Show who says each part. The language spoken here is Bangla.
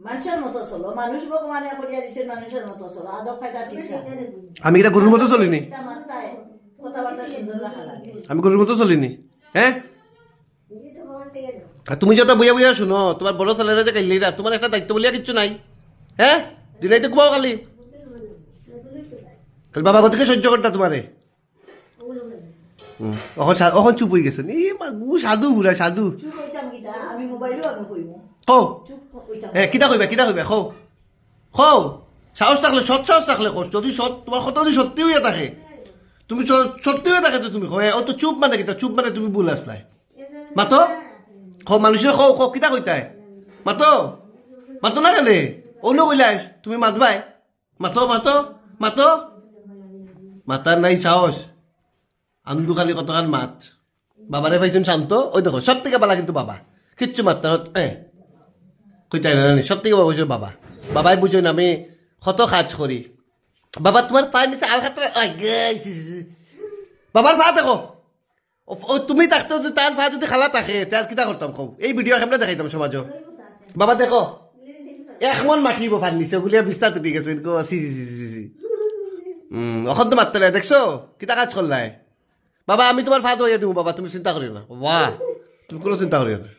Speaker 1: মানুষের মতো চলো, মানুষ ভগবানে করিয়া দিছে, মানুষের মতো চলো, আদব ফায়দা ঠিক রাখো।
Speaker 2: আমি এটা গরুর মতো চলিনি,
Speaker 1: এটা মাত্রায় কথাবার্তা সুন্দর রাখা লাগে।
Speaker 2: আমি গরুর মতো চলিনি। হ্যাঁ, আর তুমি যত বইয়া বইয়া শুনো, তোমার বড় ছেলেরা যে কাইলিরা, তোমার একটা দায়িত্ব বলিয়া কিচ্ছু নাই। হ্যাঁ, দিনাইতে ঘুমাও খালি খালি বাবা গতিকে সহ্য করতা তোমারে। অখন চুপ হয়ে গেছে সাধু বুড়া সাধু।
Speaker 1: চুপ হইতাম কিতা, আমি মোবাইলও আমি কইমু
Speaker 2: কও
Speaker 1: চুপ হইতাম।
Speaker 2: কিতা কইবা খো খো, সাহস থাকলে সৎ সাহস থাকলে খোঁজ, যদি সৎ তোমার কথা যদি সত্যি হইয়া থাকে, তুমি সত্যি হয়ে থাকে তো তুমি ও তো চুপ মানে কিতা, চুপ মানে তুমি ভুল আসলাই মাতো খো, মানুষের খো খো কিতা কইতাই মাতো মাতো না কেনে ওলো কইলাই তুমি মাতবাই, মাতো মাতো মাতো, মাতার নাই সাহস, আন্দু খালি কতখান মাত। বাবারে পাইছেন শান্ত, ওই দেখো সব থেকে বালা কিন্তু বাবা, কিচ্ছু মাত্রা কইতাই না সব থেকে বাবা বুঝো বাবা, বাবাই বুঝুন আমি কত কাজ করি। বাবা তোমার পায়ের নিচে আল খাতরা, বাবার পা দেখো, তুমি থাকতে তার পা যদি খালা থাকে তার কিতা করতাম কও, এই ভিডিও কেমনে দেখাইতাম সমাজ। বাবা দেখো এক মন মাটিব ফার নিচে গুলিয়া বিস্তার তুটি গেছে, অখন তো মারতে নাই দেখছো কিতা কাজ করলাই। বাবা আমি তোমার ফাঁদ হইয়া দিব বাবা, তুমি চিন্তা করিও না বাবা, তুমি কোনো চিন্তা করিও না।